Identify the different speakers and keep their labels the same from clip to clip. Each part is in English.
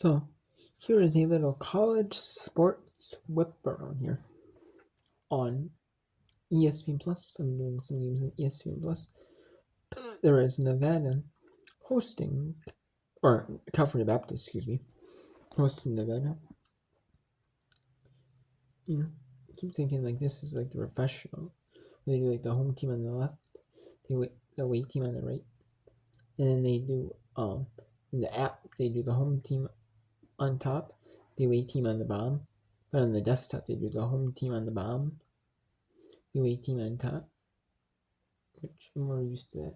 Speaker 1: So, here is a little college sports whip around here on ESPN Plus. I'm doing some games on ESPN Plus. There is Nevada hosting, or California Baptist, hosting Nevada. I keep thinking like this is like the professional. They do like the home team on the left, the away team on the right, and then they do in the app they do the home team on top, the away team on the bottom. But on the desktop they do the home team on the bottom, the away team on top, which I'm more used to that.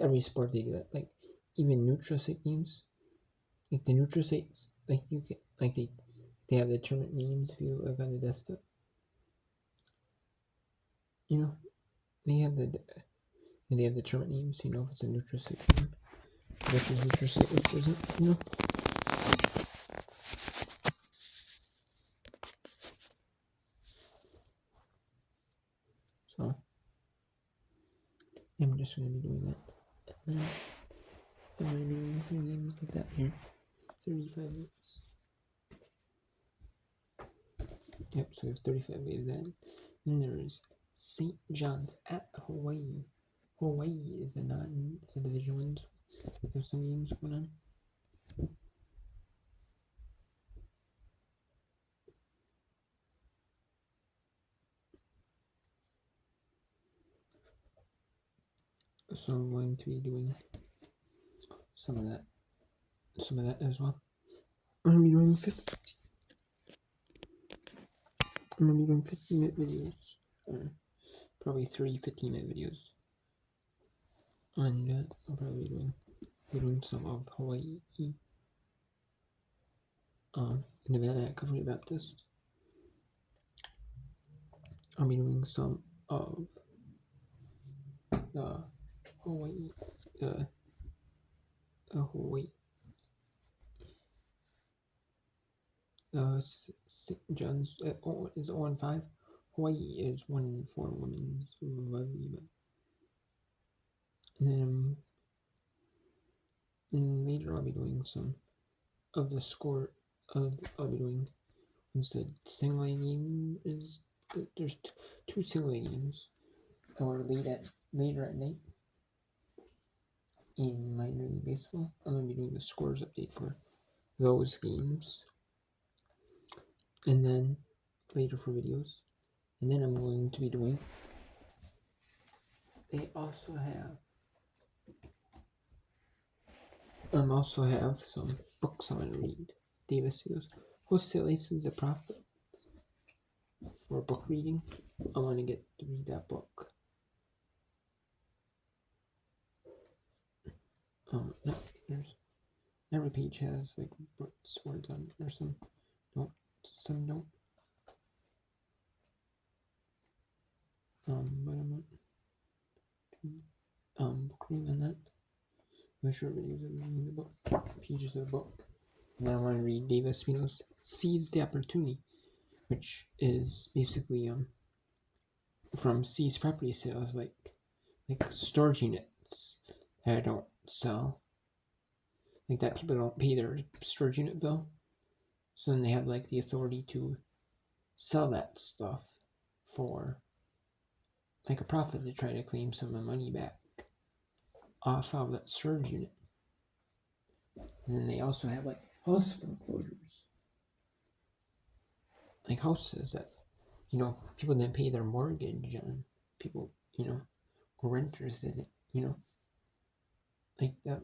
Speaker 1: Every sport they do that. Like even neutral site games, like the neutral sites, like you can like they have the tournament names if you look on the desktop. They have the tournament names. So if it's a neutral site game, which is neutral site, which isn't. So I'm just gonna be doing that. And then I'm gonna be doing some games like that here. 35 minutes. Yep, so we have 35 waves then. Then there is St. John's at Hawaii. Hawaii is it's a Division 1. So there's some games going on. So I'm going to be doing some of that as well. I'm going to be doing 15-minute videos. Probably 3 15-minute videos. And I'll probably be doing some of Hawaii. Nevada at California Baptist. I'll be doing some of the Hawaii. Hawaii. St. John's is 0-5. Hawaii is 1-4 women's volleyball. And then later I'll be doing some of the score of I'll be doing instead single game is there's 2 single games or later at night in minor league baseball. I'm gonna be doing the scores update for those games, and then later for videos, and then I'm going to be doing. They also have some books I'm gonna read. Davis goes, wholesale license a profit for book reading. I want to get to read that book. Every page has like words on it, or some don't. But I'm not book reading on that. I'm sure videos of reading the book, pages of the book. And then I want to read Davis Spino's Seize the Opportunity, which is basically from C's property sales, like storage units that I don't sell, like that people don't pay their storage unit bill, so then they have like the authority to sell that stuff for like a profit to try to claim some of the money back off of that storage unit. And then they also have like house foreclosures, like houses that people didn't pay their mortgage on, people renters didn't, like that,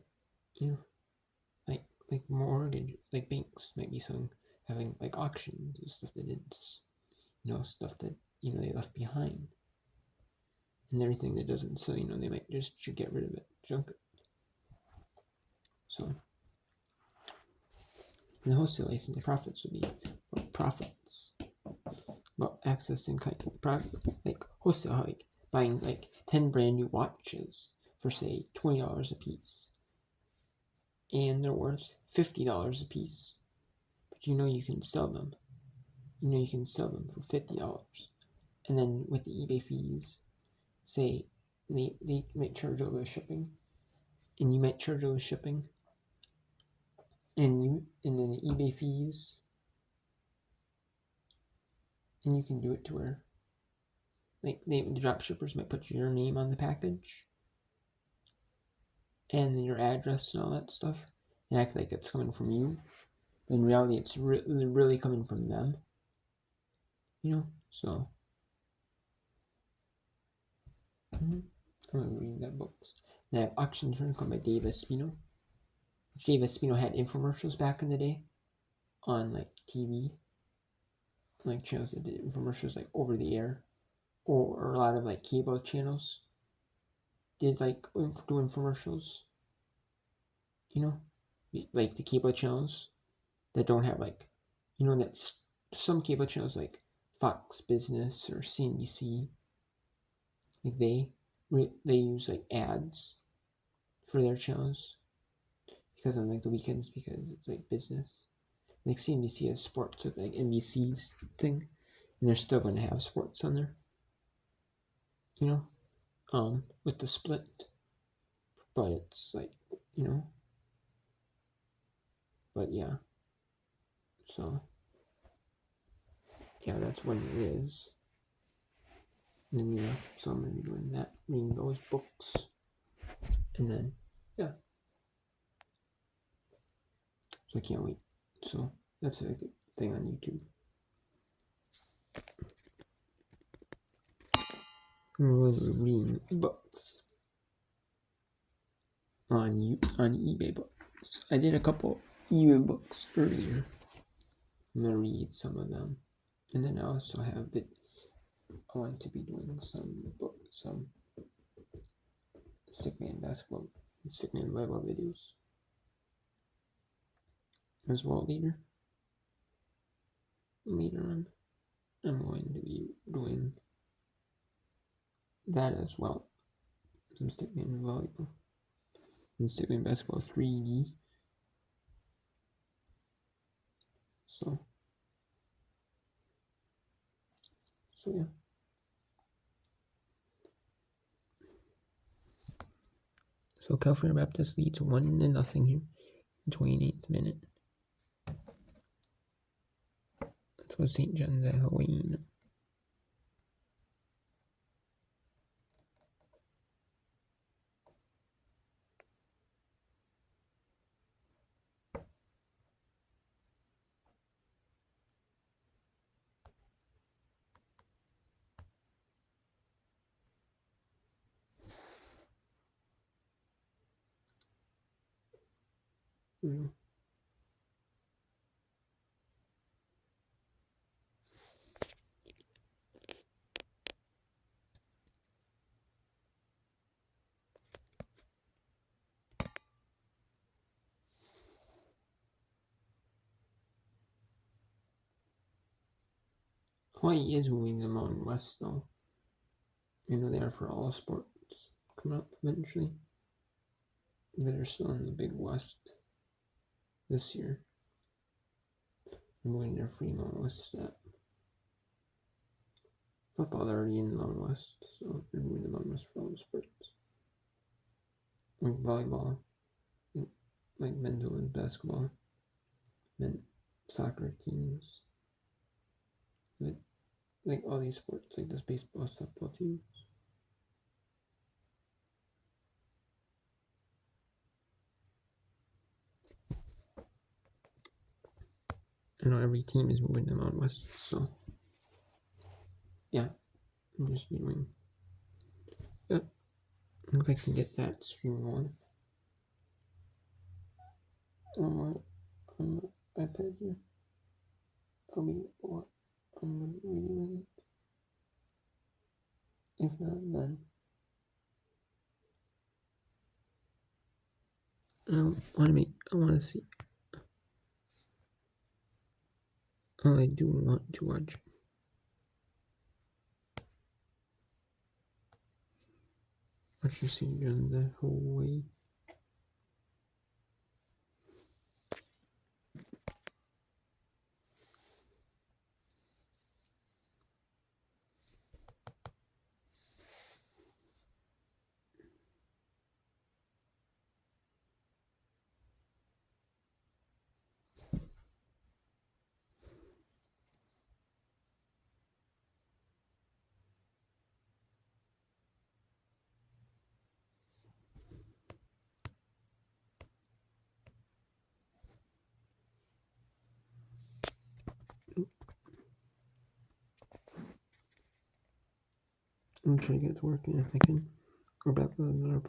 Speaker 1: like mortgage, like banks might be having like auctions and stuff that didn't, stuff that they left behind, and everything that doesn't sell, they might just get rid of it, junk it. So in the wholesale license, the profits would be profits. About accessing like wholesale, like buying like 10 brand new watches for say $20 a piece, and they're worth $50 a piece, but you can sell them. You can sell them for $50, and then with the eBay fees, say they might charge over shipping, and you might charge over shipping, and then the eBay fees, and you can do it to where like the drop shippers might put your name on the package and then your address and all that stuff and act like it's coming from you. But in reality, it's really coming from them. So I'm gonna read that books. Then I have Auction Turn by Dave Espino. Dave Espino had infomercials back in the day on like TV, like channels that did infomercials like over the air, or a lot of like cable channels did like do infomercials. Like the cable channels that don't have like, that's some cable channels like Fox Business or CNBC, like they use like ads for their channels because on like the weekends because it's like business. Like CNBC has sports with like NBC's thing, and they're still going to have sports on there. With the split, but it's like but yeah. So yeah, that's what it is. And then so I'm gonna be doing that, reading those books, and then yeah. So I can't wait. So that's a good thing on YouTube. I'm really reading books on eBay books. I did a couple eBay books earlier. I'm gonna read some of them, and then I also have I want to be doing some stickman basketball, stickman volleyball videos as well later. Later on, I'm going to be doing that as well. Some stickman volleyball and stickman basketball 3D. So yeah. So California Baptist leads 1-0 here in the 28th minute. Let's go St. John's at Helene. Hawaii is moving them on west though. They are for all sports coming up eventually. But they're still in the Big West this year. I'm moving their free Mountain West step. Football, they're already in the Mountain West, so they're moving the Mountain West for all the sports. Like volleyball, like men's and women's basketball, men's soccer teams, like all these sports, like this baseball, softball teams. I know every team is moving to Mountain West, so yeah, I'm just doing. Yep, if I can get that stream on my iPad here, I'll be what I'm reading it. If not, then I want to see. Oh, I do want to watch. Watch you see during the whole way. I'm gonna try to get to work, and if I can, go back with another